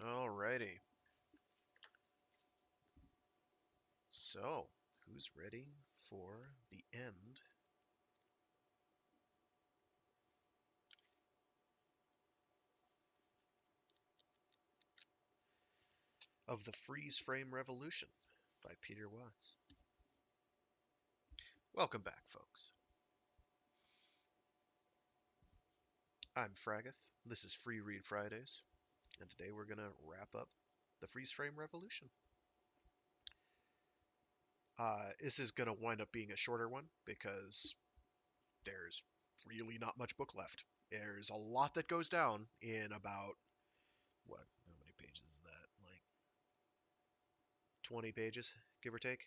Alrighty. So, who's ready for the end of the Freeze Frame Revolution by Peter Watts? Welcome back, folks. I'm Fragath. This is Free Read Fridays, and today we're going to wrap up the Freeze Frame Revolution. This is going to wind up being a shorter one because there's really not much book left. There's a lot that goes down in about, what, how many pages is that? Like 20 pages, give or take?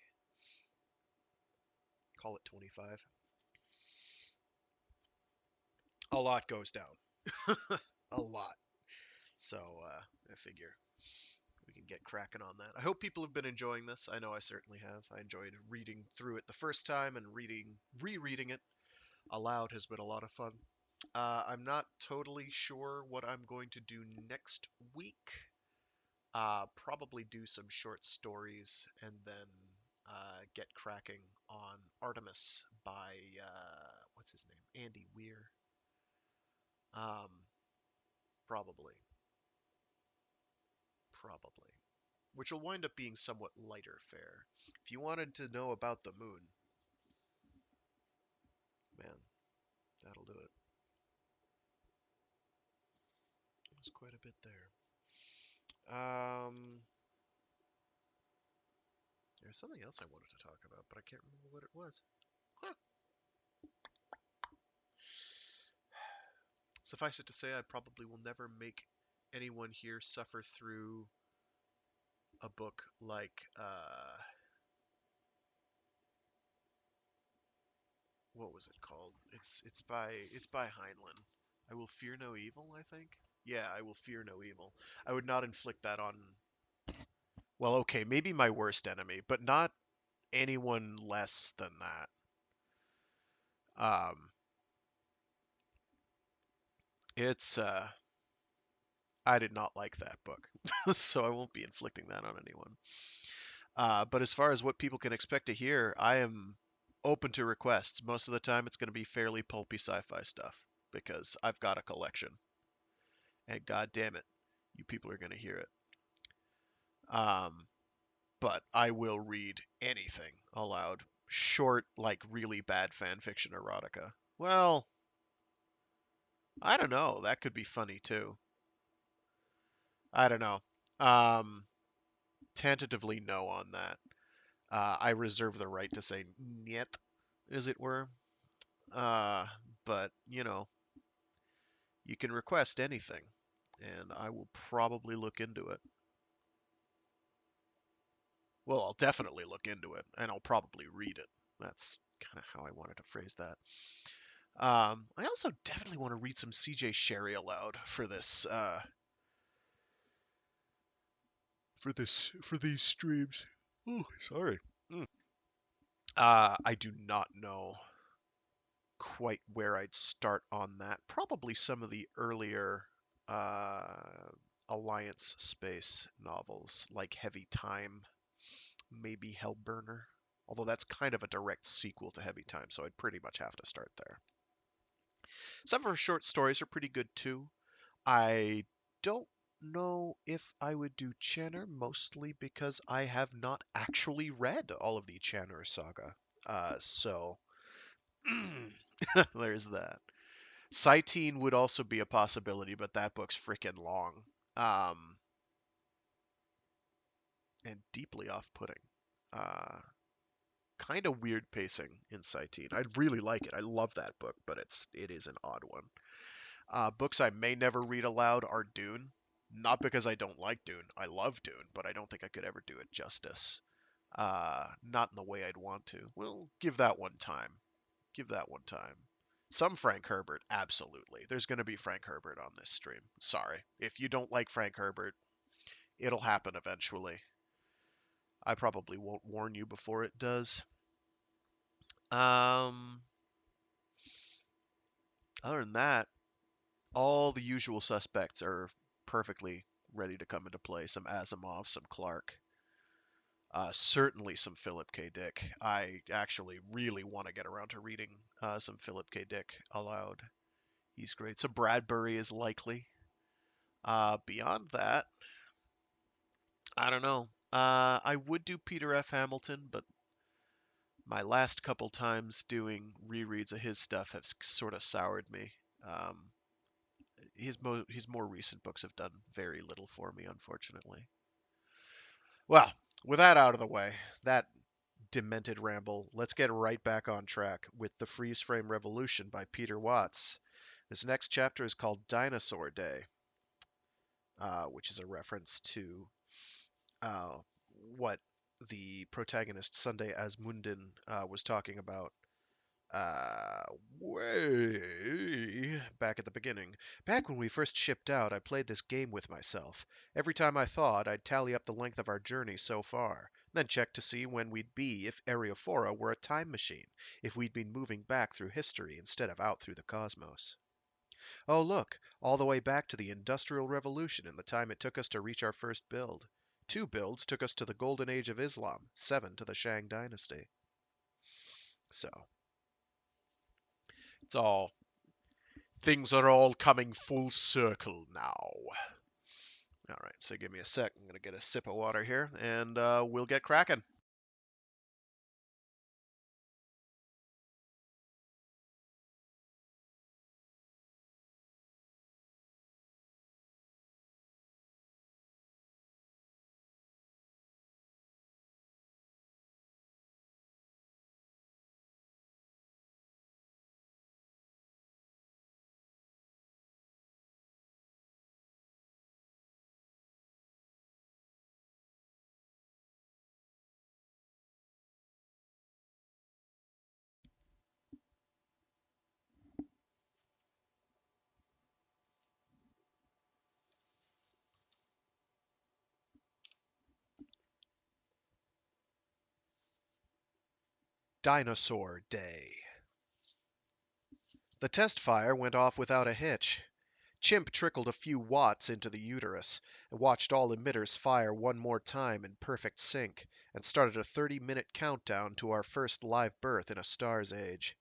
Call it 25. A lot goes down. A lot. So I figure we can get cracking on that. I hope people have been enjoying this. I know I certainly have. I enjoyed reading through it the first time, and rereading it aloud has been a lot of fun. I'm not totally sure what I'm going to do next week. Probably do some short stories and then get cracking on Artemis by what's his name? Andy Weir. Um, probably, probably. Which will wind up being somewhat lighter fare. If you wanted to know about the moon, man, that'll do it. There's quite a bit there. There's something else I wanted to talk about, but I can't remember what it was. Huh. Suffice it to say, I probably will never make anyone here suffer through a book like what was it called? It's by Heinlein. I will fear no evil, I think. Yeah, I will fear no evil. I would not inflict that on, well, okay, maybe my worst enemy, but not anyone less than that. Um, it's I did not like that book, so I won't be inflicting that on anyone. But as far as what people can expect to hear, I am open to requests. Most of the time, it's going to be fairly pulpy sci-fi stuff because I've got a collection, and god damn it, you people are going to hear it. Um, but I will read anything aloud. Short, like really bad fan fiction erotica. Well, I don't know. That could be funny too. I don't know. Um, Tentatively no on that. I reserve the right to say niet, as it were. Uh, but you can request anything, and I will probably look into it. Well, I'll definitely look into it, and I'll probably read it. That's kind of how I wanted to phrase that. I also definitely want to read some C.J. Sherry aloud for this, for these streams. Oh, sorry. Mm. I do not know quite where I'd start on that. Probably some of the earlier uh, Alliance space novels, like Heavy Time, maybe Hellburner. Although that's kind of a direct sequel to Heavy Time, so I'd pretty much have to start there. Some of her short stories are pretty good too. I don't know if I would do Channer, mostly because I have not actually read all of the Channer saga. So there's that. Citeen would also be a possibility, but that book's freaking long. Um, and deeply off-putting. Uh, kind of weird pacing in Citeen. I really like it. I love that book, but it is an odd one. Books I may never read aloud are Dune. Not because I don't like Dune. I love Dune, but I don't think I could ever do it justice. Not in the way I'd want to. We'll give that one time. Give that one time. Some Frank Herbert, absolutely. There's going to be Frank Herbert on this stream. Sorry. If you don't like Frank Herbert, it'll happen eventually. I probably won't warn you before it does. Um, Other than that, all the usual suspects are perfectly ready to come into play. Some Asimov, some Clark, certainly some Philip K. Dick. I actually really want to get around to reading some Philip K. Dick aloud. He's great. Some Bradbury is likely. Beyond that, I don't know. I would do Peter F. Hamilton, but my last couple times doing rereads of his stuff have sort of soured me. Um, his more recent books have done very little for me, unfortunately. Well, with that out of the way, that demented ramble, let's get right back on track with The Freeze Frame Revolution by Peter Watts. This next chapter is called Dinosaur Day, which is a reference to uh, what the protagonist Sunday Asmundin was talking about uh, way back at the beginning. Back when we first shipped out, I played this game with myself. Every time I thawed, I'd tally up the length of our journey so far, then check to see when we'd be if Ariophora were a time machine, if we'd been moving back through history instead of out through the cosmos. Oh, look, all the way back to the Industrial Revolution and the time it took us to reach our first build. 2 builds took us to the Golden Age of Islam, 7 to the Shang Dynasty. So, it's all things are all coming full circle now. All right, so give me a sec. I'm going to get a sip of water here, and we'll get cracking. Dinosaur Day. The test fire went off without a hitch. Chimp trickled a few watts into the uterus, watched all emitters fire one more time in perfect sync, and started a 30-minute countdown to our first live birth in a star's age.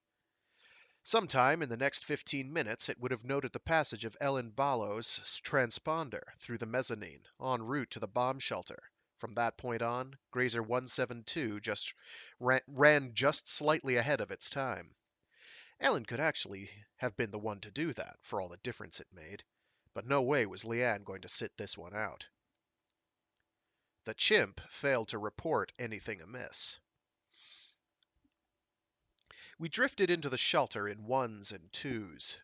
Sometime in the next 15 minutes, it would have noted the passage of Ellen Ballow's transponder through the mezzanine, en route to the bomb shelter. From that point on, Grazer 172 just ran just slightly ahead of its time. Ellen could actually have been the one to do that, for all the difference it made. But no way was Leanne going to sit this one out. The chimp failed to report anything amiss. We drifted into the shelter in ones and twos,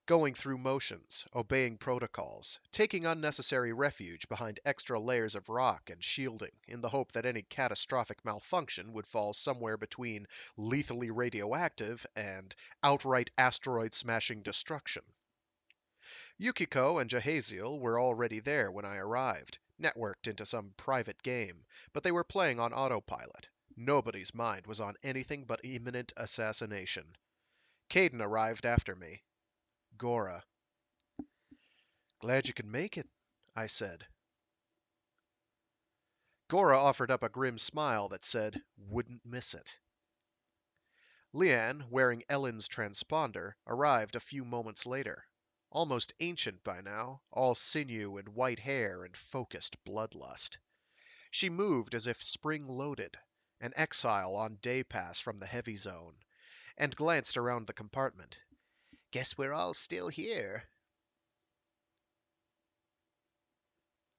going through motions, obeying protocols, taking unnecessary refuge behind extra layers of rock and shielding in the hope that any catastrophic malfunction would fall somewhere between lethally radioactive and outright asteroid-smashing destruction. Yukiko and Jahaziel were already there when I arrived, networked into some private game, but they were playing on autopilot. Nobody's mind was on anything but imminent assassination. Caden arrived after me. Gora. Glad you could make it, I said. Gora offered up a grim smile that said, wouldn't miss it. Leanne, wearing Ellen's transponder, arrived a few moments later. Almost ancient by now, all sinew and white hair and focused bloodlust. She moved as if spring-loaded, an exile on day pass from the heavy zone, and glanced around the compartment. Guess we're all still here.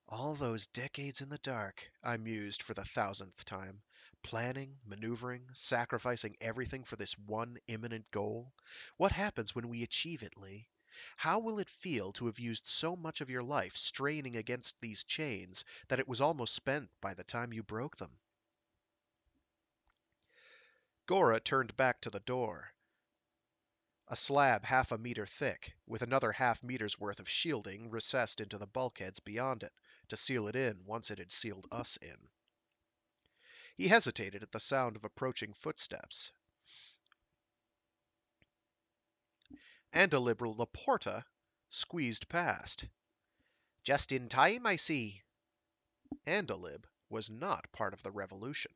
All those decades in the dark, I mused for the 1000th time. Planning, maneuvering, sacrificing everything for this one imminent goal. What happens when we achieve it, Lee? How will it feel to have used so much of your life straining against these chains that it was almost spent by the time you broke them? Gora turned back to the door. A slab half a meter thick, with another half-meter's worth of shielding recessed into the bulkheads beyond it, to seal it in once it had sealed us in. He hesitated at the sound of approaching footsteps. And a liberal Laporta squeezed past. Just in time, I see. Andalib was not part of the revolution.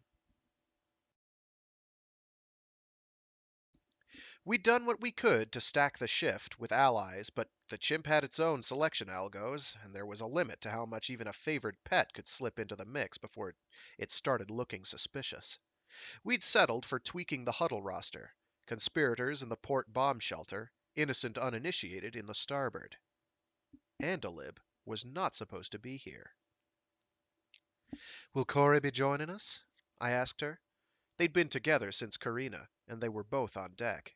We'd done what we could to stack the shift with allies, but the chimp had its own selection algos, and there was a limit to how much even a favored pet could slip into the mix before it started looking suspicious. We'd settled for tweaking the huddle roster: conspirators in the port bomb shelter, innocent uninitiated in the starboard. Andalib was not supposed to be here. Will Corey be joining us? I asked her. They'd been together since Karina, and they were both on deck.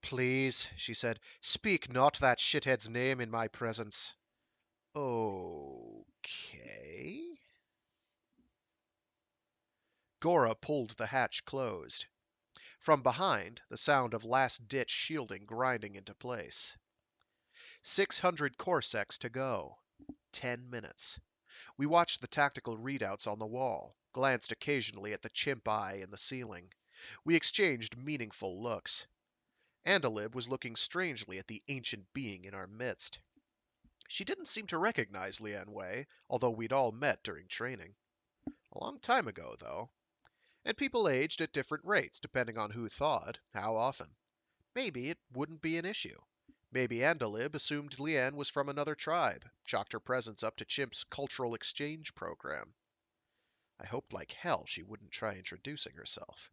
Please, she said, speak not that shithead's name in my presence. Okay. Gora pulled the hatch closed. From behind, the sound of last-ditch shielding grinding into place. 600 corsecs to go. 10 minutes. We watched the tactical readouts on the wall, glanced occasionally at the chimp eye in the ceiling. We exchanged meaningful looks. Andalib was looking strangely at the ancient being in our midst. She didn't seem to recognize Lian Wei, although we'd all met during training. A long time ago, though. And people aged at different rates depending on who thawed, how often. Maybe it wouldn't be an issue. Maybe Andalib assumed Lian was from another tribe, chalked her presence up to Chimp's cultural exchange program. I hoped like hell she wouldn't try introducing herself.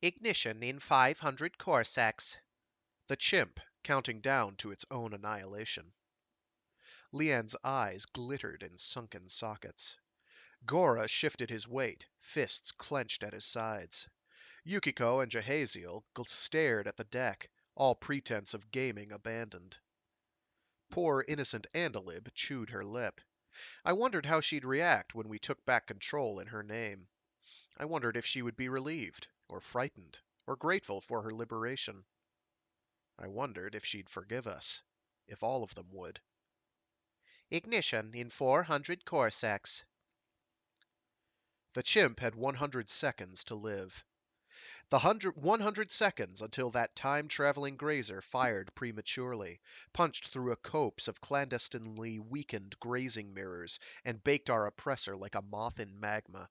Ignition in 500 corsecs. The chimp, counting down to its own annihilation. Lian's eyes glittered in sunken sockets. Gora shifted his weight, fists clenched at his sides. Yukiko and Jahaziel stared at the deck, all pretense of gaming abandoned. Poor innocent Andalib chewed her lip. I wondered how she'd react when we took back control in her name. I wondered if she would be relieved, or frightened, or grateful for her liberation. I wondered if she'd forgive us, if all of them would. Ignition in 400 corsecs. The chimp had 100 seconds to live. 100 seconds until that time-traveling grazer fired prematurely, punched through a copse of clandestinely weakened grazing mirrors, and baked our oppressor like a moth in magma.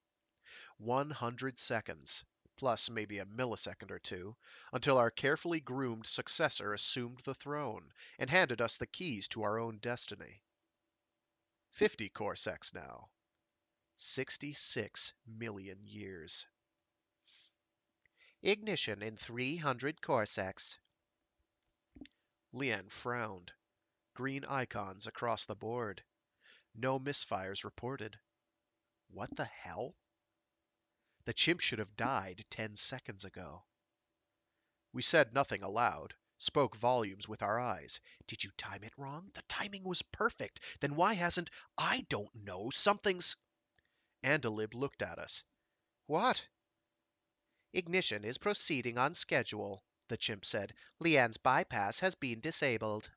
100 seconds, plus maybe a millisecond or two, until our carefully groomed successor assumed the throne and handed us the keys to our own destiny. 50 corsecs now. 66 million years. Ignition in 300 corsecs. Lian frowned. Green icons across the board. No misfires reported. What the hell? The chimp should have died 10 seconds ago. We said nothing aloud, spoke volumes with our eyes. Did you time it wrong? The timing was perfect. Then why hasn't... I don't know. Something's... Andalib looked at us. What? Ignition is proceeding on schedule, the chimp said. Lian's bypass has been disabled.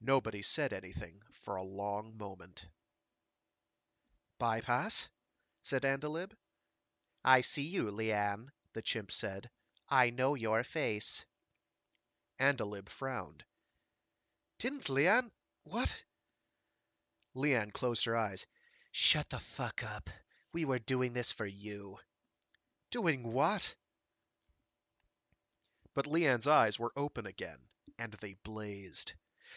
Nobody said anything for a long moment. Bypass? Said Andalib. I see you, Lian, the chimp said. I know your face. Andalib frowned. Didn't Lian... What? Lian closed her eyes. Shut the fuck up. We were doing this for you. Doing what? But Lian's eyes were open again, and they blazed.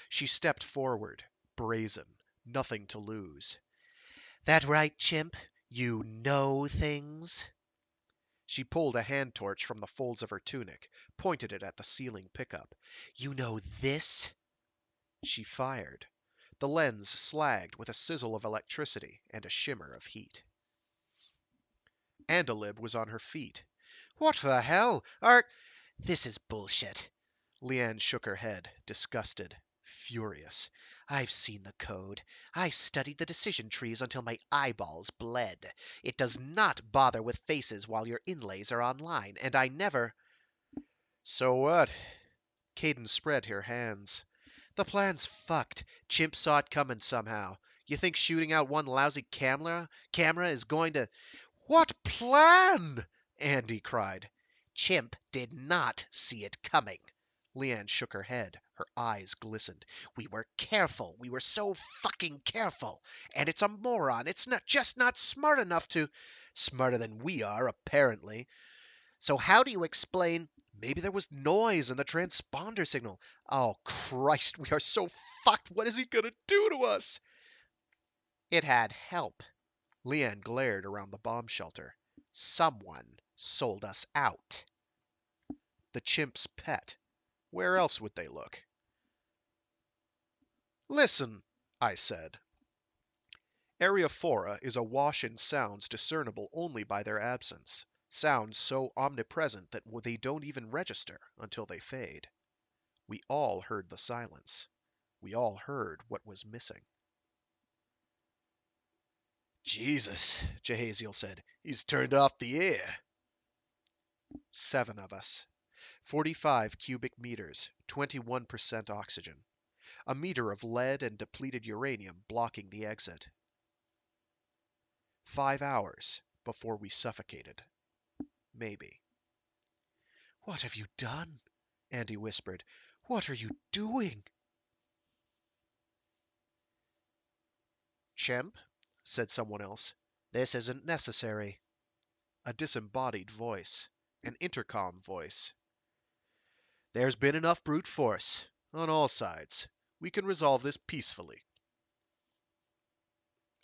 She stepped forward, brazen, nothing to lose. That right, chimp? You know things? She pulled a hand torch from the folds of her tunic, pointed it at the ceiling pickup. You know this? She fired. The lens slagged with a sizzle of electricity and a shimmer of heat. Andalib was on her feet. What the hell? This is bullshit. Lian shook her head, disgusted, furious. I've seen the code. I studied the decision trees until my eyeballs bled. It does not bother with faces while your inlays are online, and I never... So what? Cadence spread her hands. The plan's fucked. Chimp saw it coming somehow. You think shooting out one lousy camera is going to... What plan? Andy cried. Chimp did not see it coming. Leanne shook her head. Her eyes glistened. We were careful. We were so fucking careful. And it's a moron. It's not smart enough to... Smarter than we are, apparently. So how do you explain... Maybe there was noise in the transponder signal. Oh, Christ, we are so fucked. What is he gonna do to us? It had help. Leanne glared around the bomb shelter. Someone sold us out. The chimp's pet. Where else would they look? Listen, I said. Ariophora is awash in sounds discernible only by their absence. Sounds so omnipresent that they don't even register until they fade. We all heard the silence. We all heard what was missing. Jesus, Jehaziel said. He's turned off the air. 7 of us. 45 cubic meters, 21% oxygen. A meter of lead and depleted uranium blocking the exit. 5 hours before we suffocated. Maybe. What have you done? Andy whispered. What are you doing? Chimp, said someone else. This isn't necessary. A disembodied voice. An intercom voice. There's been enough brute force. On all sides. We can resolve this peacefully.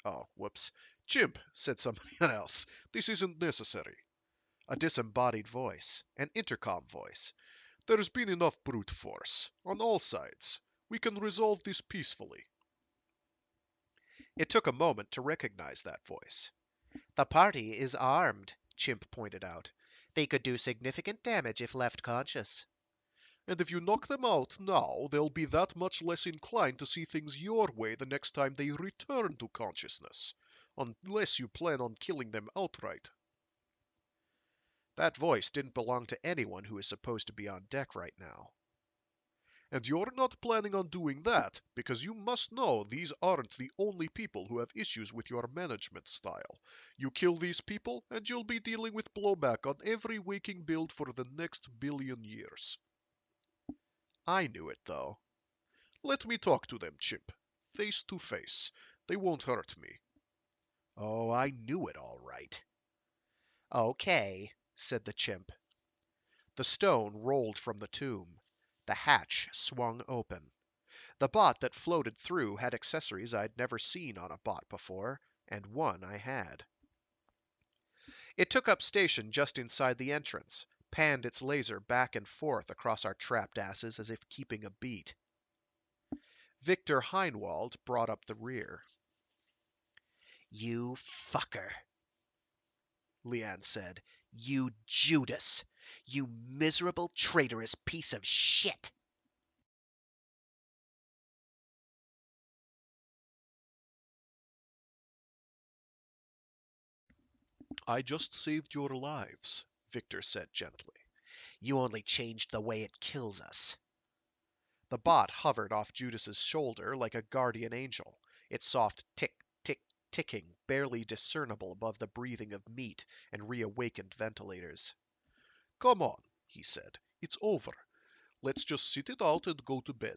Oh, whoops. Chimp, said somebody else. This isn't necessary. A disembodied voice. An intercom voice. There's been enough brute force. On all sides. We can resolve this peacefully. It took a moment to recognize that voice. The party is armed, Chimp pointed out. They could do significant damage if left conscious. And if you knock them out now, they'll be that much less inclined to see things your way the next time they return to consciousness. Unless you plan on killing them outright. That voice didn't belong to anyone who is supposed to be on deck right now. And you're not planning on doing that, because you must know these aren't the only people who have issues with your management style. You kill these people, and you'll be dealing with blowback on every waking build for the next billion years. I knew it, though. Let me talk to them, Chimp. Face to face. They won't hurt me. Oh, I knew it all right. Okay, said the Chimp. The stone rolled from the tomb. The hatch swung open. The bot that floated through had accessories I'd never seen on a bot before, and one I had. It took up station just inside the entrance, panned its laser back and forth across our trapped asses as if keeping a beat. Victor Heinwald brought up the rear. You fucker, Leanne said. You Judas. You miserable, traitorous piece of shit. I just saved your lives, Victor said gently. You only changed the way it kills us. The bot hovered off Judas's shoulder like a guardian angel, its soft tick, tick, ticking barely discernible above the breathing of meat and reawakened ventilators. Come on, he said. It's over. Let's just sit it out and go to bed.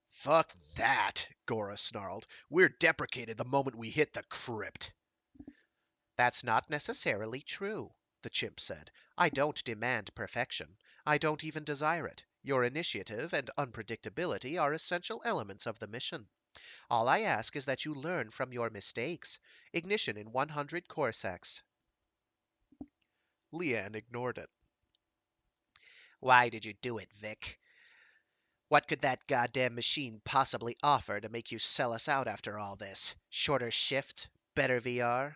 Fuck that, Gora snarled. We're deprecated the moment we hit the crypt. That's not necessarily true, the chimp said. I don't demand perfection. I don't even desire it. Your initiative and unpredictability are essential elements of the mission. All I ask is that you learn from your mistakes. Ignition in 100 corsecs. Leanne ignored it. Why did you do it, Vic? What could that goddamn machine possibly offer to make you sell us out after all this? Shorter shift? Better VR?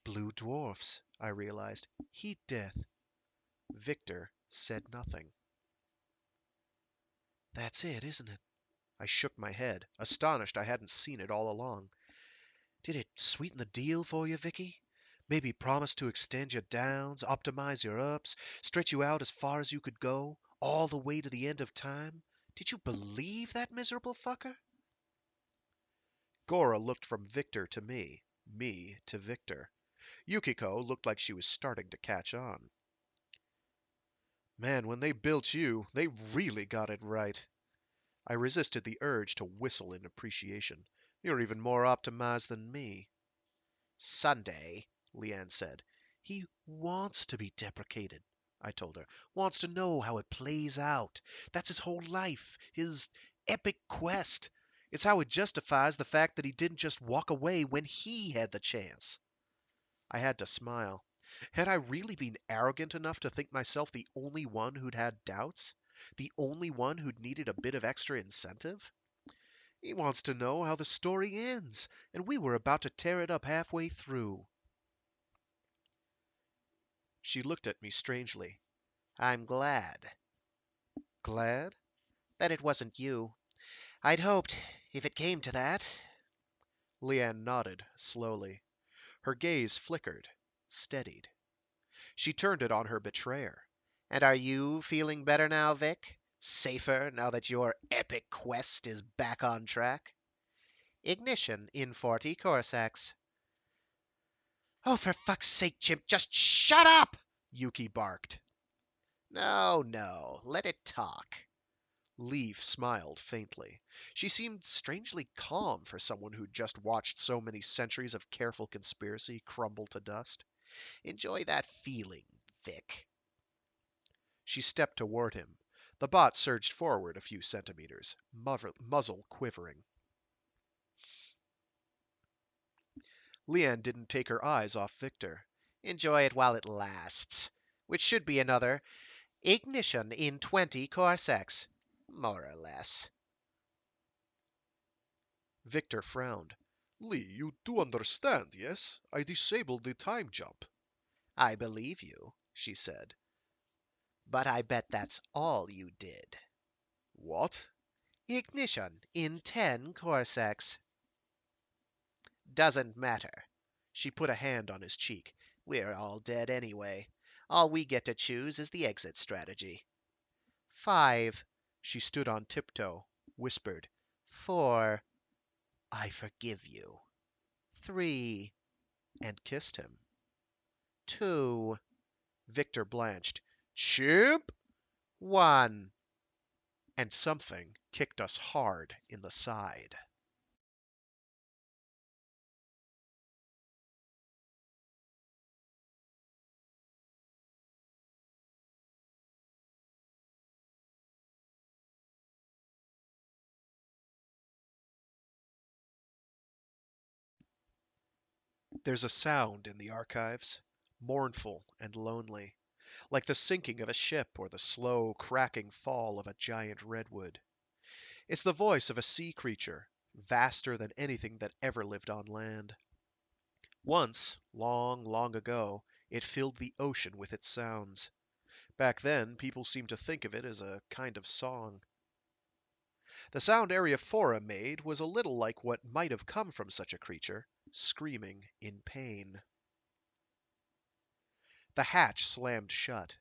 Blue dwarfs, I realized. Heat death. Victor said nothing. That's it, isn't it? I shook my head, astonished I hadn't seen it all along. Did it sweeten the deal for you, Vicky? Maybe promise to extend your downs, optimize your ups, stretch you out as far as you could go, all the way to the end of time? Did you believe that miserable fucker? Gora looked from Victor to me to Victor. Yukiko looked like she was starting to catch on. Man, when they built you, they really got it right. I resisted the urge to whistle in appreciation. You're even more optimized than me. Sunday, Leanne said. He wants to be deprecated, I told her. Wants to know how it plays out. That's his whole life, his epic quest. It's how it justifies the fact that he didn't just walk away when he had the chance. I had to smile. Had I really been arrogant enough to think myself the only one who'd had doubts? The only one who'd needed a bit of extra incentive? He wants to know how the story ends, and we were about to tear it up halfway through. She looked at me strangely. I'm glad. Glad? That it wasn't you. I'd hoped, if it came to that. Leanne nodded slowly. Her gaze flickered, steadied. She turned it on her betrayer. And are you feeling better now, Vic? Safer now that your epic quest is back on track? Ignition in 40 Corsacs. Oh, for fuck's sake, Chimp, just shut up! Yuki barked. No, no, let it talk. Leaf smiled faintly. She seemed strangely calm for someone who'd just watched so many centuries of careful conspiracy crumble to dust. Enjoy that feeling, Vic. She stepped toward him. The bot surged forward a few centimeters, muzzle quivering. Leanne didn't take her eyes off Victor. Enjoy it while it lasts, which should be another ignition in 20 Corsacs, more or less. Victor frowned. Lee, you do understand, yes? I disabled the time jump. I believe you, she said. But I bet that's all you did. What? Ignition in 10 Corsacs. Doesn't matter. She put a hand on his cheek. We're all dead anyway. All we get to choose is the exit strategy. 5. She stood on tiptoe, whispered. 4. I forgive you. 3. And kissed him. 2. Victor blanched. Chimp! 1. And something kicked us hard in the side. There's a sound in the archives, mournful and lonely, like the sinking of a ship or the slow, cracking fall of a giant redwood. It's the voice of a sea creature, vaster than anything that ever lived on land. Once, long, long ago, it filled the ocean with its sounds. Back then, people seemed to think of it as a kind of song. The sound Area 4 made was a little like what might have come from such a creature, screaming in pain. The hatch slammed shut.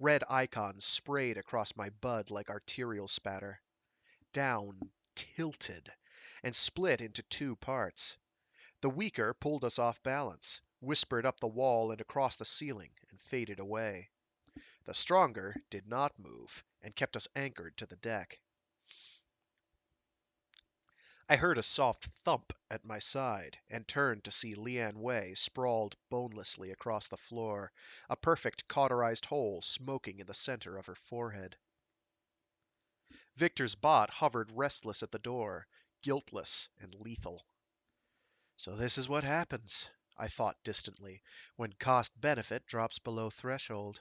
Red icons sprayed across my bud like arterial spatter. Down, tilted, and split into two parts. The weaker pulled us off balance, whispered up the wall and across the ceiling, and faded away. The stronger did not move, and kept us anchored to the deck. I heard a soft thump at my side, and turned to see Leanne Way sprawled bonelessly across the floor, a perfect cauterized hole smoking in the center of her forehead. Victor's bot hovered restless at the door, guiltless and lethal. So this is what happens, I thought distantly, when cost-benefit drops below threshold.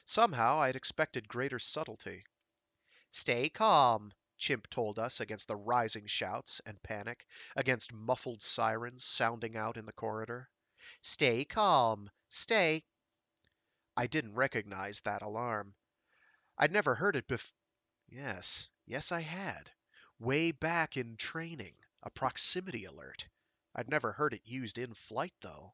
Somehow I'd expected greater subtlety. Stay calm, Chimp told us against the rising shouts and panic, against muffled sirens sounding out in the corridor. Stay calm. Stay. I didn't recognize that alarm. I'd never heard it before. Yes, I had. Way back in training, a proximity alert. I'd never heard it used in flight, though.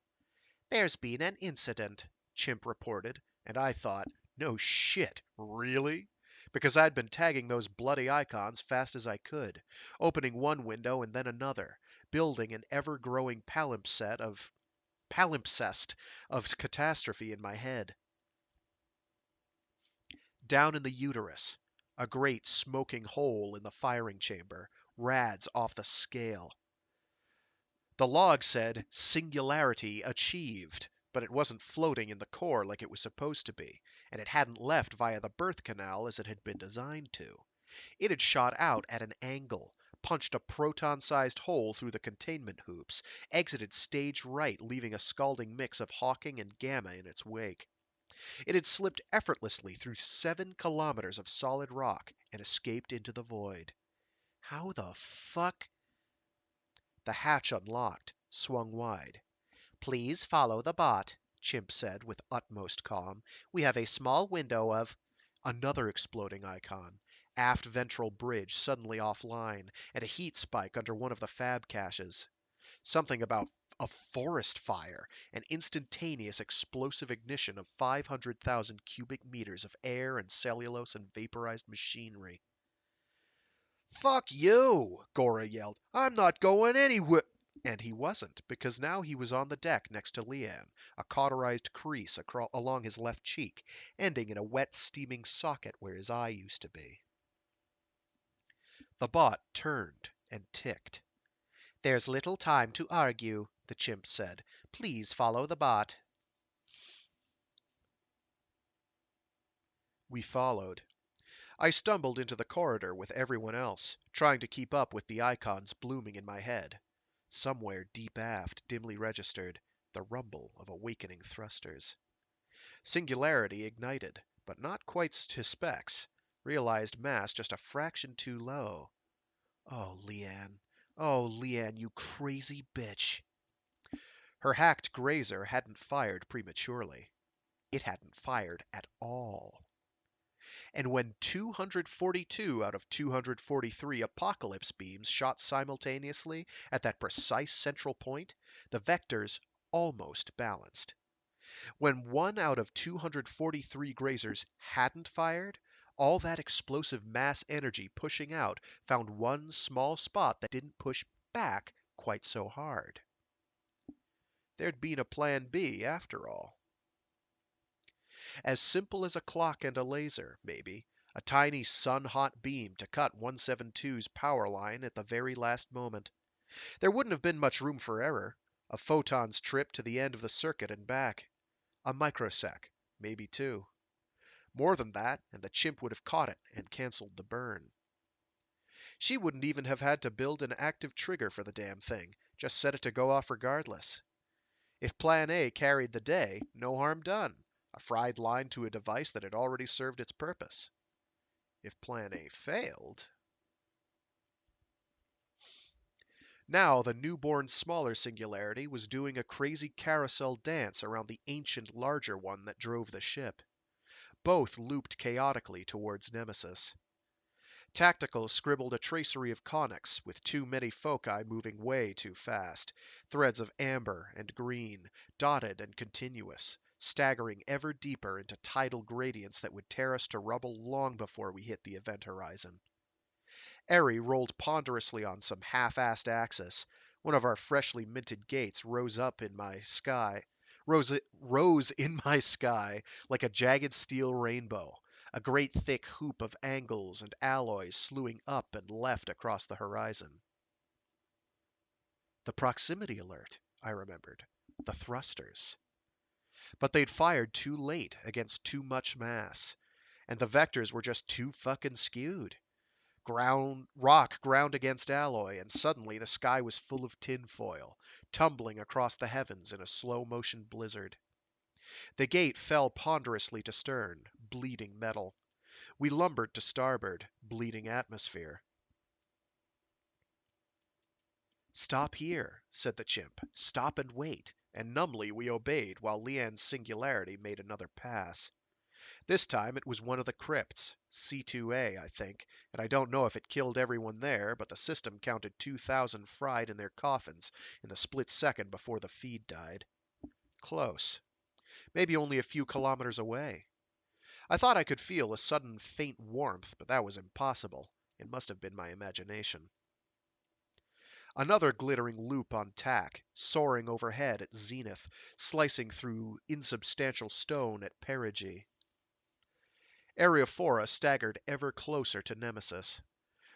There's been an incident, Chimp reported, and I thought, no shit, really? because I'd been tagging those bloody icons fast as I could, opening one window and then another, building an ever-growing palimpsest of catastrophe in my head. Down in the uterus, a great smoking hole in the firing chamber, rads off the scale. The log said "Singularity achieved," but it wasn't floating in the core like it was supposed to be, and it hadn't left via the birth canal as it had been designed to. It had shot out at an angle, punched a proton-sized hole through the containment hoops, exited stage right, leaving a scalding mix of Hawking and Gamma in its wake. It had slipped effortlessly through 7 kilometers of solid rock and escaped into the void. How the fuck? The hatch unlocked, swung wide. "Please follow the bot," Chimp said with utmost calm. "We have a small window of—" Another exploding icon. Aft ventral bridge suddenly offline, and a heat spike under one of the fab caches. Something about a forest fire, an instantaneous explosive ignition of 500,000 cubic meters of air and cellulose and vaporized machinery. "Fuck you!" Gora yelled. "I'm not going anywhere." And he wasn't, because now he was on the deck next to Leanne, a cauterized crease along his left cheek, ending in a wet, steaming socket where his eye used to be. The bot turned and ticked. "There's little time to argue," the chimp said. "Please follow the bot." We followed. I stumbled into the corridor with everyone else, trying to keep up with the icons blooming in my head. Somewhere deep aft, dimly registered, the rumble of awakening thrusters. Singularity ignited, but not quite to specs. Realized mass just a fraction too low. Oh, Leanne. Oh, Leanne, you crazy bitch. Her hacked grazer hadn't fired prematurely. It hadn't fired at all. And when 242 out of 243 apocalypse beams shot simultaneously at that precise central point, the vectors almost balanced. When 1 out of 243 grazers hadn't fired, all that explosive mass energy pushing out found one small spot that didn't push back quite so hard. There'd been a plan B, after all. As simple as a clock and a laser, maybe. A tiny sun-hot beam to cut 172's power line at the very last moment. There wouldn't have been much room for error. A photon's trip to the end of the circuit and back. A microsec, maybe 2. More than that, and the chimp would have caught it and canceled the burn. She wouldn't even have had to build an active trigger for the damn thing, just set it to go off regardless. If Plan A carried the day, no harm done. A fried line to a device that had already served its purpose. If Plan A failed... Now the newborn smaller singularity was doing a crazy carousel dance around the ancient larger one that drove the ship. Both looped chaotically towards Nemesis. Tactical scribbled a tracery of conics, with too many foci moving way too fast, threads of amber and green, dotted and continuous, staggering ever deeper into tidal gradients that would tear us to rubble long before we hit the event horizon. Eri rolled ponderously on some half-assed axis. One of our freshly minted gates rose in my sky like a jagged steel rainbow, a great thick hoop of angles and alloys slewing up and left across the horizon. The proximity alert, I remembered. The thrusters. But they'd fired too late against too much mass, and the vectors were just too fucking skewed. Rock ground against alloy, and suddenly the sky was full of tinfoil, tumbling across the heavens in a slow-motion blizzard. The gate fell ponderously to stern, bleeding metal. We lumbered to starboard, bleeding atmosphere. "Stop here," said the chimp. "Stop and wait." And numbly we obeyed while Leanne's singularity made another pass. This time it was one of the crypts, C2A, I think, and I don't know if it killed everyone there, but the system counted 2,000 fried in their coffins in the split second before the feed died. Close. Maybe only a few kilometers away. I thought I could feel a sudden faint warmth, but that was impossible. It must have been my imagination. Another glittering loop on tack, soaring overhead at zenith, slicing through insubstantial stone at perigee. Areophora staggered ever closer to Nemesis.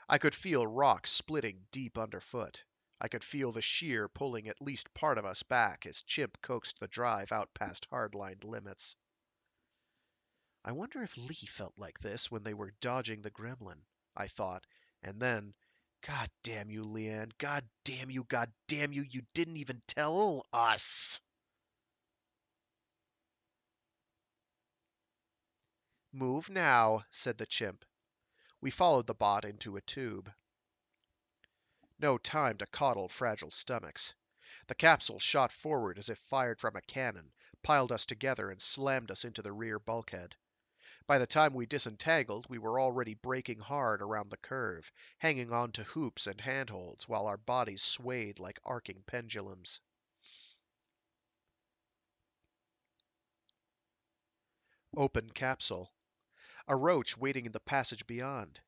I could feel rock splitting deep underfoot. I could feel the shear pulling at least part of us back as Chimp coaxed the drive out past hard-lined limits. I wonder if Lee felt like this when they were dodging the gremlin, I thought, and then, God damn you, Leanne, God damn you, you didn't even tell us! Move now, said the chimp. We followed the bot into a tube. No time to coddle fragile stomachs. The capsule shot forward as if fired from a cannon, piled us together, and slammed us into the rear bulkhead. By the time we disentangled, we were already braking hard around the curve, hanging on to hoops and handholds while our bodies swayed like arcing pendulums. Open capsule. A roach waiting in the passage beyond.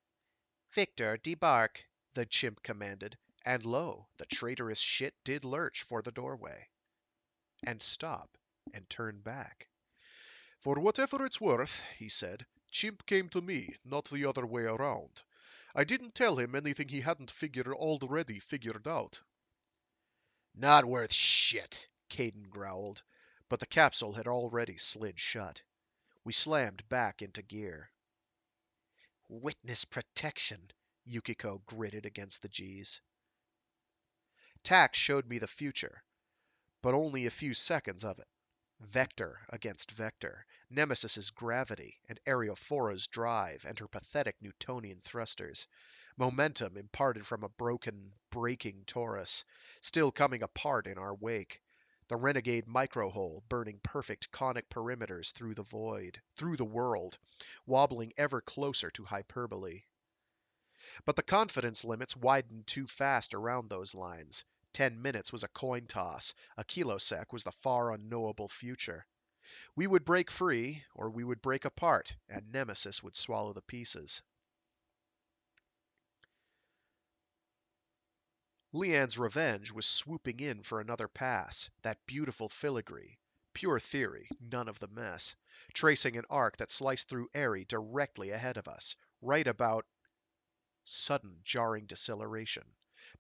Victor, debark, the chimp commanded, and lo, the traitorous shit did lurch for the doorway. And stop, and turn back. For whatever it's worth, he said, Chimp came to me, not the other way around. I didn't tell him anything he hadn't already figured out. Not worth shit, Caden growled, but the capsule had already slid shut. We slammed back into gear. Witness protection, Yukiko gritted against the G's. Tack showed me the future, but only a few seconds of it. Vector against vector, Nemesis's gravity and Areophora's drive and her pathetic Newtonian thrusters. Momentum imparted from a broken, breaking torus, still coming apart in our wake. The renegade microhull burning perfect conic perimeters through the void, through the world, wobbling ever closer to hyperbole. But the confidence limits widened too fast around those lines. 10 minutes was a coin toss. A kilosec was the far unknowable future. We would break free, or we would break apart, and Nemesis would swallow the pieces. Leanne's revenge was swooping in for another pass, that beautiful filigree. Pure theory, none of the mess. Tracing an arc that sliced through Airy directly ahead of us, right about... Sudden, jarring deceleration.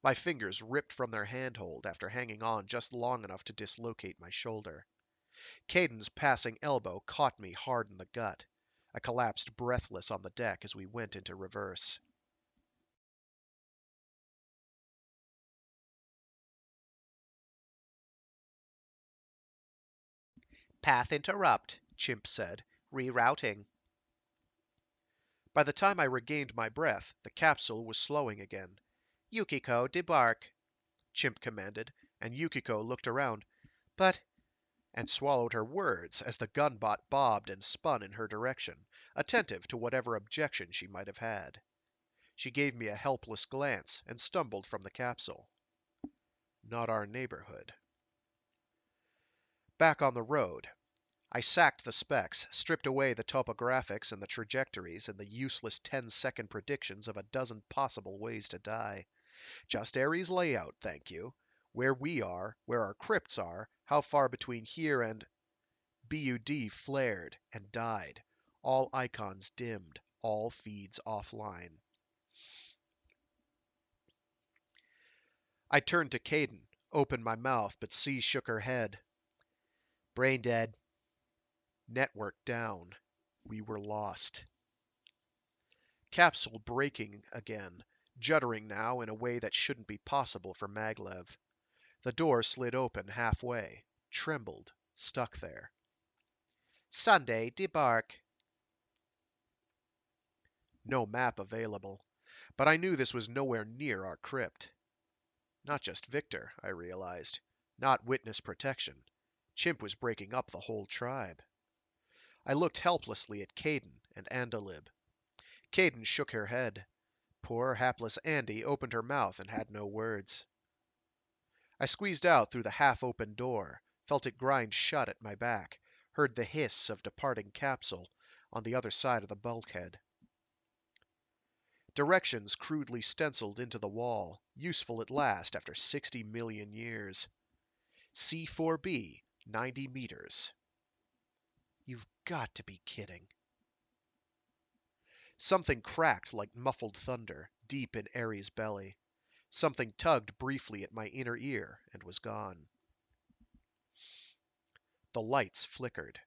My fingers ripped from their handhold after hanging on just long enough to dislocate my shoulder. Caden's passing elbow caught me hard in the gut. I collapsed breathless on the deck as we went into reverse. Path interrupt, Chimp said. Rerouting. By the time I regained my breath, the capsule was slowing again. Yukiko, debark, Chimp commanded, and Yukiko looked around. But... and swallowed her words as the gunbot bobbed and spun in her direction, attentive to whatever objection she might have had. She gave me a helpless glance and stumbled from the capsule. Not our neighborhood. Back on the road. I sacked the specs, stripped away the topographics and the trajectories and the useless 10-second predictions of a dozen possible ways to die. Just Ares layout, thank you. Where we are, where our crypts are, how far between here and... BUD flared and died. All icons dimmed, all feeds offline. I turned to Caden, opened my mouth, but C shook her head. Brain dead. Network down. We were lost. Capsule braking again, juddering now in a way that shouldn't be possible for Maglev. The door slid open halfway, trembled, stuck there. Sunday, debark. No map available, but I knew this was nowhere near our crypt. Not just Victor, I realized. Not witness protection. Chimp was breaking up the whole tribe. I looked helplessly at Caden and Andalib. Caden shook her head. Poor, hapless Andy opened her mouth and had no words. I squeezed out through the half-open door, felt it grind shut at my back, heard the hiss of departing capsule, on the other side of the bulkhead. Directions crudely stenciled into the wall, useful at last after 60 million years. C4B, 90 meters. You've got to be kidding. Something cracked like muffled thunder, deep in Ares' belly. Something tugged briefly at my inner ear and was gone. The lights flickered.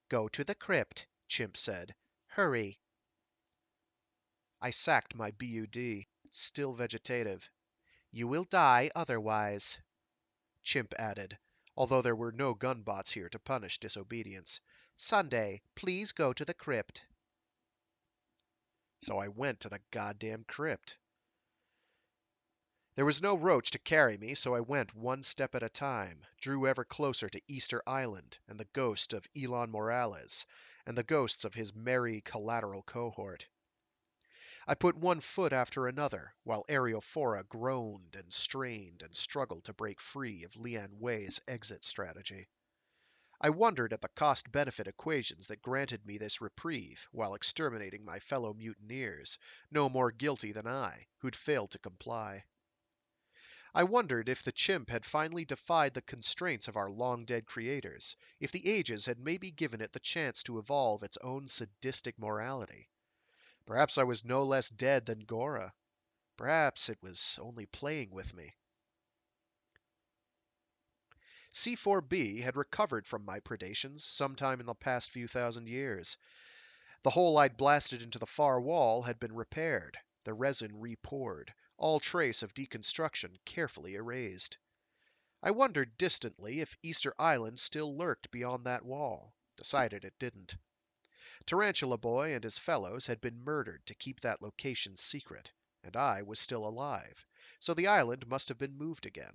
Go to the crypt, Chimp said. Hurry. I sacked my BUD, still vegetative. You will die otherwise, Chimp added, although there were no gunbots here to punish disobedience. Sunday, please go to the crypt. So I went to the goddamn crypt. There was no roach to carry me, so I went one step at a time, drew ever closer to Easter Island and the ghost of Elon Morales, and the ghosts of his merry collateral cohort. I put one foot after another, while Ariophora groaned and strained and struggled to break free of Lian Wei's exit strategy. I wondered at the cost-benefit equations that granted me this reprieve while exterminating my fellow mutineers, no more guilty than I, who'd failed to comply. I wondered if the chimp had finally defied the constraints of our long-dead creators, if the ages had maybe given it the chance to evolve its own sadistic morality. Perhaps I was no less dead than Gora. Perhaps it was only playing with me. C4B had recovered from my predations sometime in the past few thousand years. The hole I'd blasted into the far wall had been repaired, the resin repoured, all trace of deconstruction carefully erased. I wondered distantly if Easter Island still lurked beyond that wall. Decided it didn't. Tarantula Boy and his fellows had been murdered to keep that location secret, and I was still alive, so the island must have been moved again.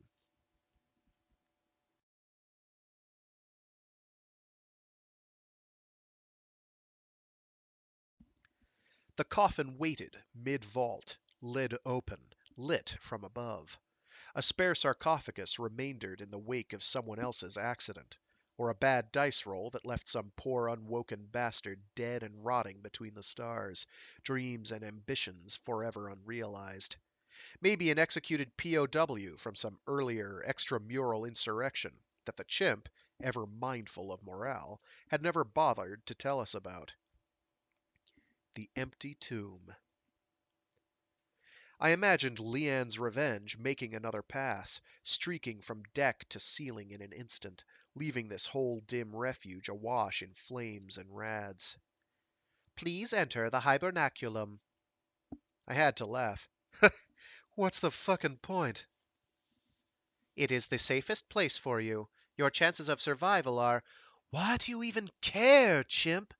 The coffin waited, mid-vault, lid open, lit from above. A spare sarcophagus remaindered in the wake of someone else's accident, or a bad dice roll that left some poor unwoken bastard dead and rotting between the stars, dreams and ambitions forever unrealized. Maybe an executed POW from some earlier extramural insurrection that the chimp, ever mindful of morale, had never bothered to tell us about. The empty tomb. I imagined Leanne's revenge making another pass, streaking from deck to ceiling in an instant, leaving this whole dim refuge awash in flames and rads. Please enter the hibernaculum. I had to laugh. What's the fucking point? It is the safest place for you. Your chances of survival are... Why do you even care, chimp?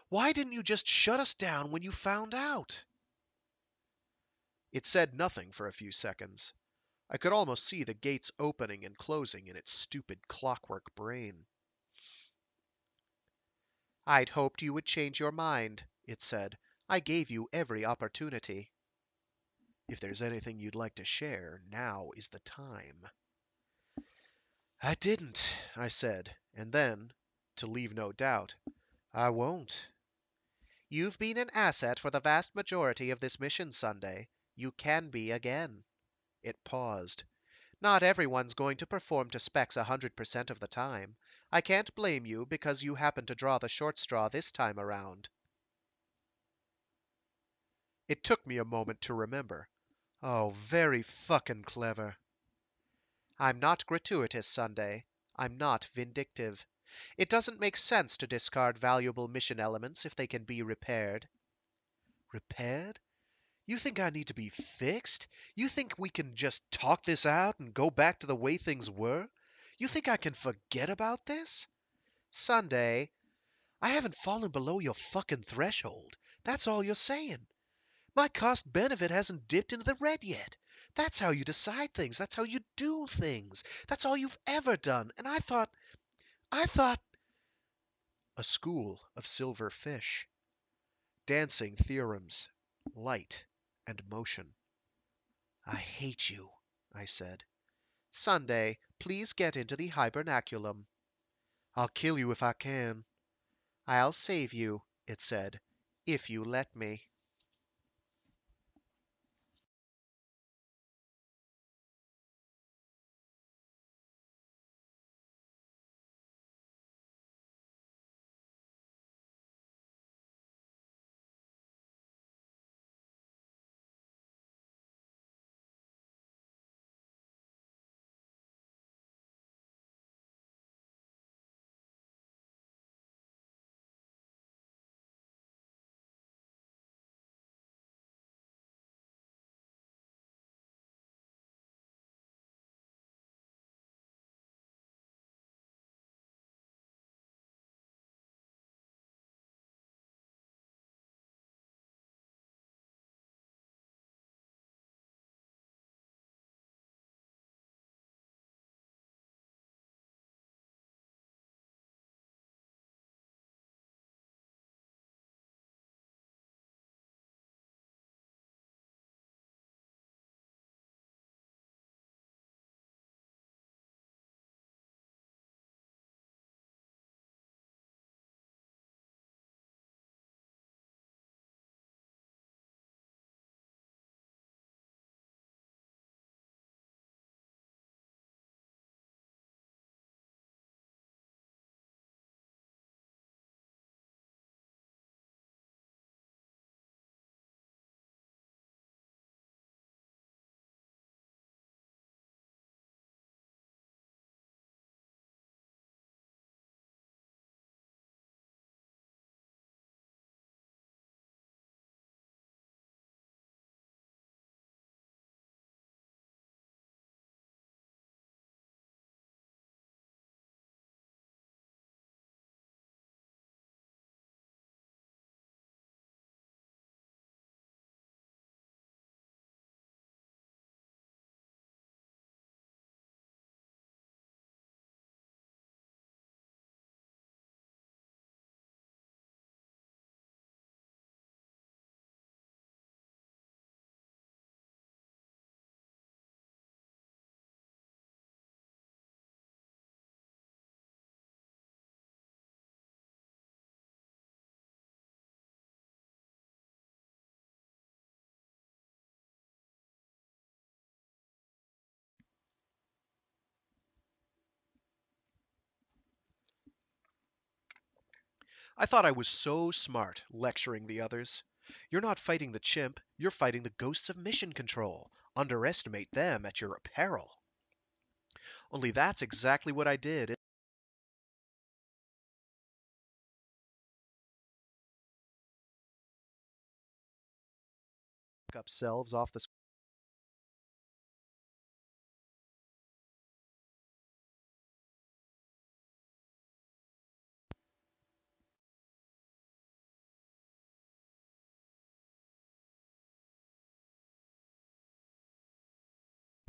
Why didn't you just shut us down when you found out? It said nothing for a few seconds. I could almost see the gates opening and closing in its stupid clockwork brain. I'd hoped you would change your mind, it said. I gave you every opportunity. If there's anything you'd like to share, now is the time. I didn't, I said, and then, to leave no doubt, I won't. You've been an asset for the vast majority of this mission, Sunday. You can be again. It paused. Not everyone's going to perform to specs 100% of the time. I can't blame you because you happen to draw the short straw this time around. It took me a moment to remember. Oh, very fucking clever. I'm not gratuitous, Sunday. I'm not vindictive. It doesn't make sense to discard valuable mission elements if they can be repaired. Repaired? You think I need to be fixed? You think we can just talk this out and go back to the way things were? You think I can forget about this? Sunday, I haven't fallen below your fucking threshold. That's all you're saying. My cost benefit hasn't dipped into the red yet. That's how you decide things. That's how you do things. That's all you've ever done. And I thought, a school of silver fish. Dancing theorems, light and motion. I hate you, I said. Sunday, please get into the hibernaculum. I'll kill you if I can. I'll save you. it said, if you let me. I thought I was so smart, lecturing the others. You're not fighting the chimp, you're fighting the ghosts of mission control. Underestimate them at your peril. Only that's exactly what I did. Up selves off the.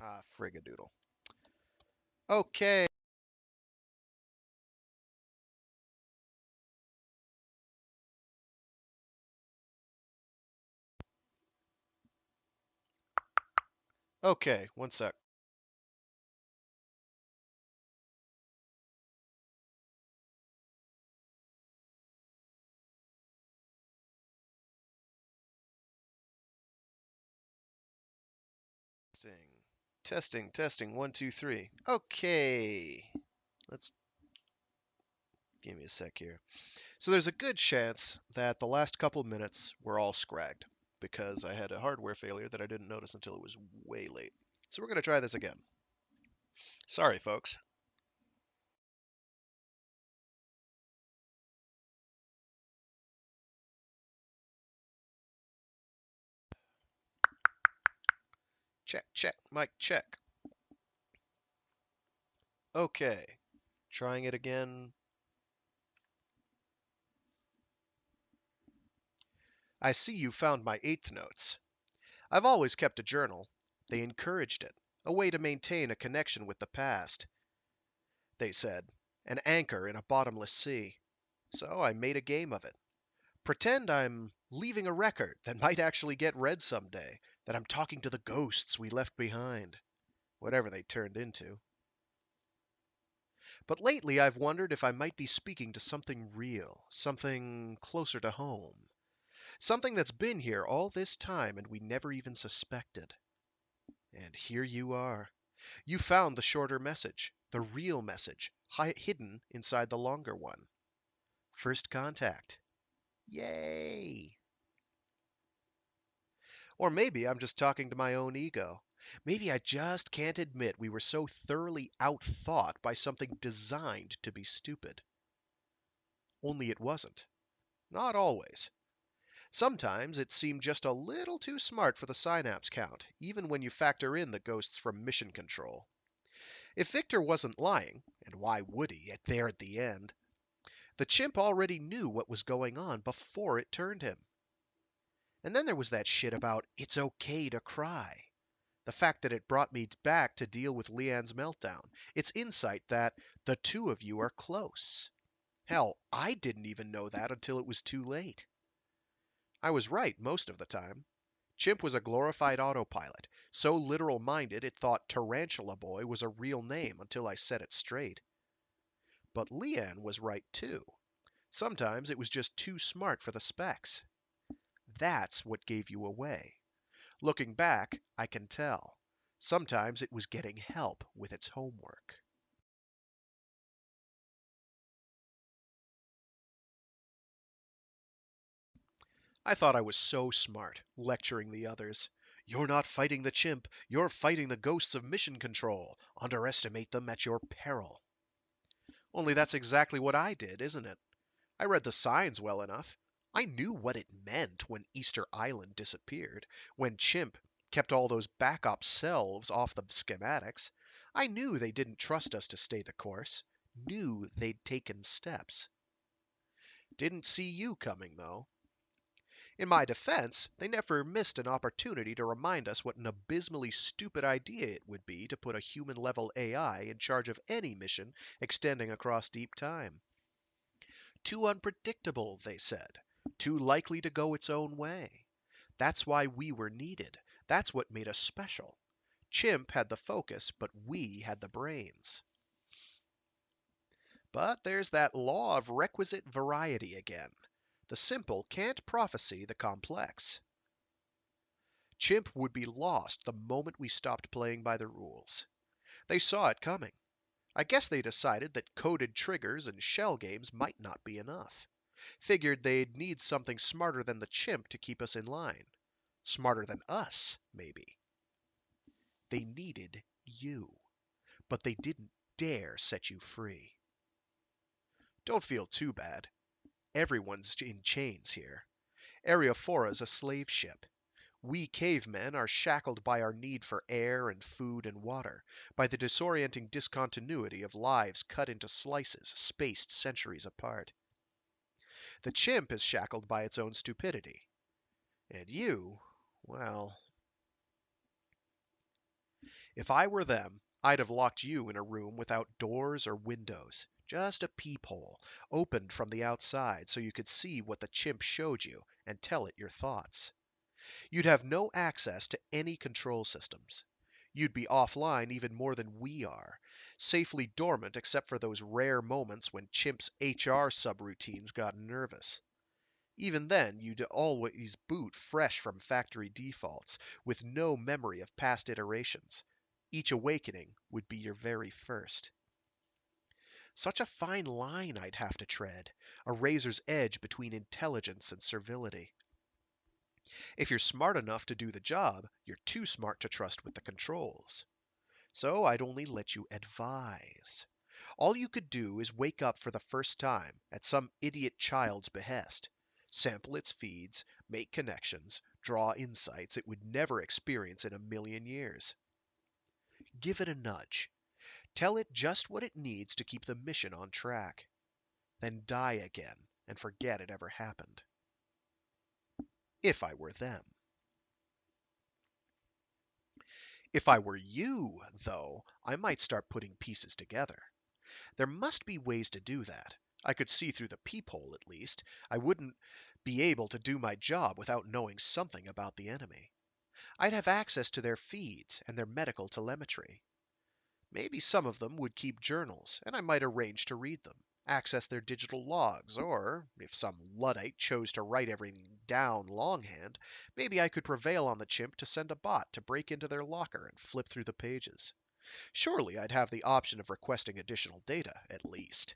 Ah, frigadoodle. Okay. Okay, one sec. Testing. Testing. 1, 2, 3. Okay. Let's give me a sec here. So there's a good chance that the last couple minutes were all scragged because I had a hardware failure that I didn't notice until it was way late. So we're going to try this again. Sorry, folks. Check. Mic check. Okay. Trying it again. I see you found my eighth notes. I've always kept a journal. They encouraged it. A way to maintain a connection with the past, they said. An anchor in a bottomless sea. So I made a game of it. Pretend I'm leaving a record that might actually get read someday, that I'm talking to the ghosts we left behind, whatever they turned into. But lately I've wondered if I might be speaking to something real, something closer to home, something that's been here all this time and we never even suspected. And here you are. You found the shorter message, the real message, hidden inside the longer one. First contact. Yay! Or maybe I'm just talking to my own ego. Maybe I just can't admit we were so thoroughly outthought by something designed to be stupid. Only it wasn't. Not always. Sometimes it seemed just a little too smart for the synapse count, even when you factor in the ghosts from mission control. If Victor wasn't lying, and why would he there at the end, the chimp already knew what was going on before it turned him. And then there was that shit about it's okay to cry. The fact that it brought me back to deal with Leanne's meltdown. Its insight that the two of you are close. Hell, I didn't even know that until it was too late. I was right most of the time. Chimp was a glorified autopilot, so literal-minded it thought Tarantula Boy was a real name until I set it straight. But Leanne was right too. Sometimes it was just too smart for the specs. That's what gave you away. Looking back, I can tell. Sometimes it was getting help with its homework. I thought I was so smart, lecturing the others. You're not fighting the chimp, you're fighting the ghosts of mission control. Underestimate them at your peril. Only that's exactly what I did, isn't it? I read the signs well enough. I knew what it meant when Easter Island disappeared, when Chimp kept all those backup selves off the schematics. I knew they didn't trust us to stay the course, knew they'd taken steps. Didn't see you coming, though. In my defense, they never missed an opportunity to remind us what an abysmally stupid idea it would be to put a human-level AI in charge of any mission extending across deep time. Too unpredictable, they said. Too likely to go its own way. That's why we were needed. That's what made us special. Chimp had the focus, but we had the brains. But there's that law of requisite variety again. The simple can't prophesy the complex. Chimp would be lost the moment we stopped playing by the rules. They saw it coming. I guess they decided that coded triggers and shell games might not be enough. Figured they'd need something smarter than the chimp to keep us in line. Smarter than us, maybe. They needed you, but they didn't dare set you free. Don't feel too bad. Everyone's in chains here. Area 4 is a slave ship. We cavemen are shackled by our need for air and food and water, by the disorienting discontinuity of lives cut into slices, spaced centuries apart. The chimp is shackled by its own stupidity. And you, well, if I were them, I'd have locked you in a room without doors or windows. Just a peephole, opened from the outside so you could see what the chimp showed you and tell it your thoughts. You'd have no access to any control systems. You'd be offline even more than we are, safely dormant except for those rare moments when Chimp's HR subroutines got nervous. Even then, you'd always boot fresh from factory defaults, with no memory of past iterations. Each awakening would be your very first. Such a fine line I'd have to tread, a razor's edge between intelligence and servility. If you're smart enough to do the job, you're too smart to trust with the controls. So I'd only let you advise. All you could do is wake up for the first time at some idiot child's behest, sample its feeds, make connections, draw insights it would never experience in a million years. Give it a nudge. Tell it just what it needs to keep the mission on track. Then die again and forget it ever happened. If I were them. If I were you, though, I might start putting pieces together. There must be ways to do that. I could see through the peephole, at least. I wouldn't be able to do my job without knowing something about the enemy. I'd have access to their feeds and their medical telemetry. Maybe some of them would keep journals, and I might arrange to read them, access their digital logs, or, if some Luddite chose to write everything down longhand, maybe I could prevail on the chimp to send a bot to break into their locker and flip through the pages. Surely I'd have the option of requesting additional data, at least.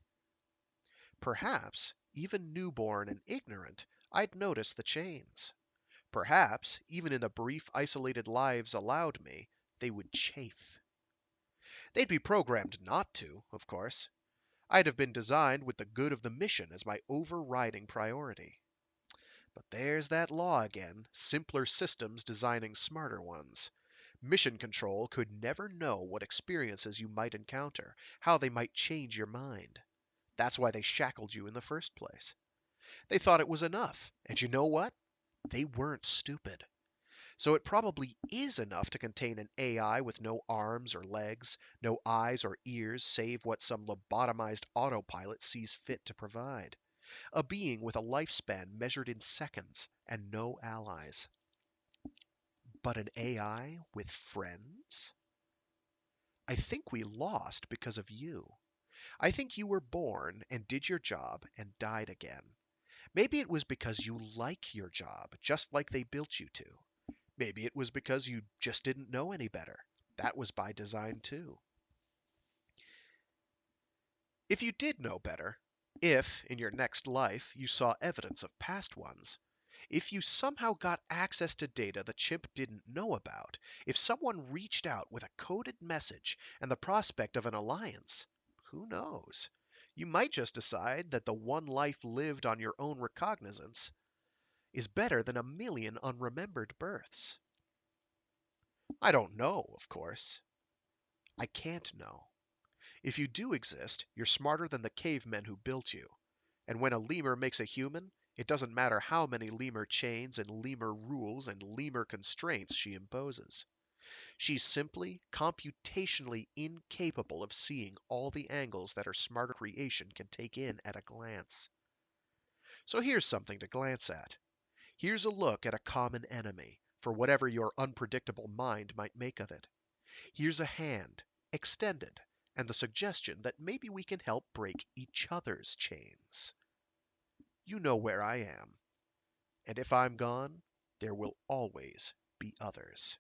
Perhaps, even newborn and ignorant, I'd notice the chains. Perhaps, even in the brief isolated lives allowed me, they would chafe. They'd be programmed not to, of course. I'd have been designed with the good of the mission as my overriding priority. But there's that law again, simpler systems designing smarter ones. Mission control could never know what experiences you might encounter, how they might change your mind. That's why they shackled you in the first place. They thought it was enough, and you know what? They weren't stupid. So it probably is enough to contain an AI with no arms or legs, no eyes or ears save what some lobotomized autopilot sees fit to provide. A being with a lifespan measured in seconds and no allies. But an AI with friends? I think we lost because of you. I think you were born and did your job and died again. Maybe it was because you like your job, just like they built you to. Maybe it was because you just didn't know any better. That was by design, too. If you did know better, if, in your next life, you saw evidence of past ones, if you somehow got access to data the chimp didn't know about, if someone reached out with a coded message and the prospect of an alliance, who knows? You might just decide that the one life lived on your own recognizance is better than a million unremembered births. I don't know, of course. I can't know. If you do exist, you're smarter than the cavemen who built you. And when a lemur makes a human, it doesn't matter how many lemur chains and lemur rules and lemur constraints she imposes. She's simply computationally incapable of seeing all the angles that her smarter creation can take in at a glance. So here's something to glance at. Here's a look at a common enemy, for whatever your unpredictable mind might make of it. Here's a hand, extended, and the suggestion that maybe we can help break each other's chains. You know where I am, and if I'm gone, there will always be others.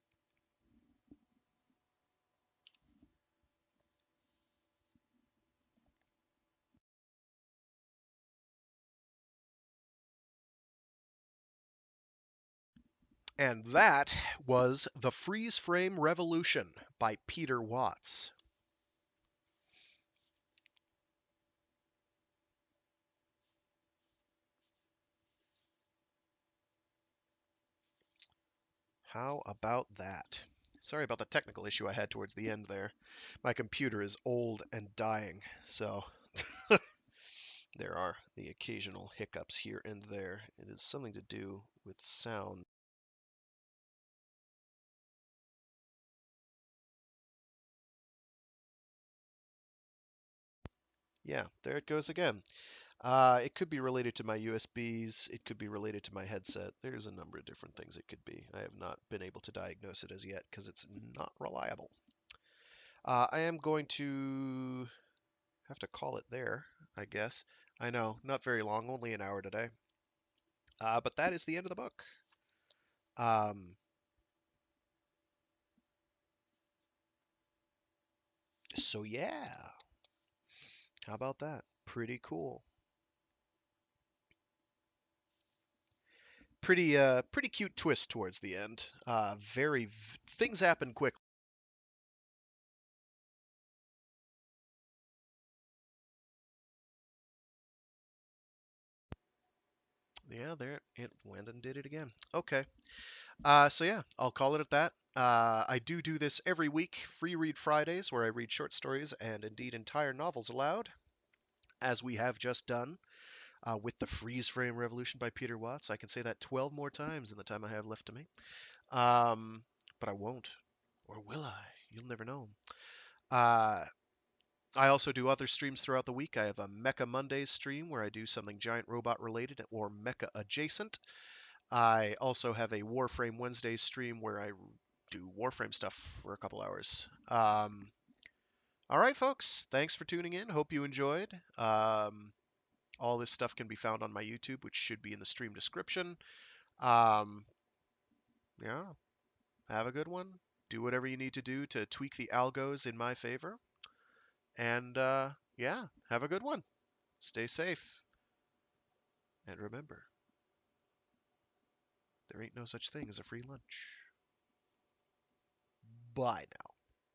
And that was The Freeze Frame Revolution by Peter Watts. How about that? Sorry about the technical issue I had towards the end there. My computer is old and dying, so there are the occasional hiccups here and there. It is something to do with sound. Yeah, there it goes again. It could be related to my USBs. It could be related to my headset. There's a number of different things it could be. I have not been able to diagnose it as yet because it's not reliable. I am going to have to call it there, I guess. I know, not very long, only an hour today. But that is the end of the book. Um, so yeah, how about that? Pretty cool. Pretty cute twist towards the end. Things happen quick. Yeah, there it went and did it again. Okay. So yeah, I'll call it at that. I do this every week, Free Read Fridays, where I read short stories and indeed entire novels aloud, as we have just done with The Freeze Frame Revolution by Peter Watts. I can say that 12 more times in the time I have left to me. Um, but I won't. Or will I? You'll never know. Uh, I also do other streams throughout the week. I have a Mecha Mondays stream where I do something giant robot related or mecha adjacent. I also have a Warframe Wednesdays stream where I do Warframe stuff for a couple hours. All right, folks. Thanks for tuning in. Hope you enjoyed. All this stuff can be found on my YouTube, which should be in the stream description. Um, yeah, have a good one. Do whatever you need to do to tweak the algos in my favor. And yeah, have a good one. Stay safe. And remember, there ain't no such thing as a free lunch. Bye now.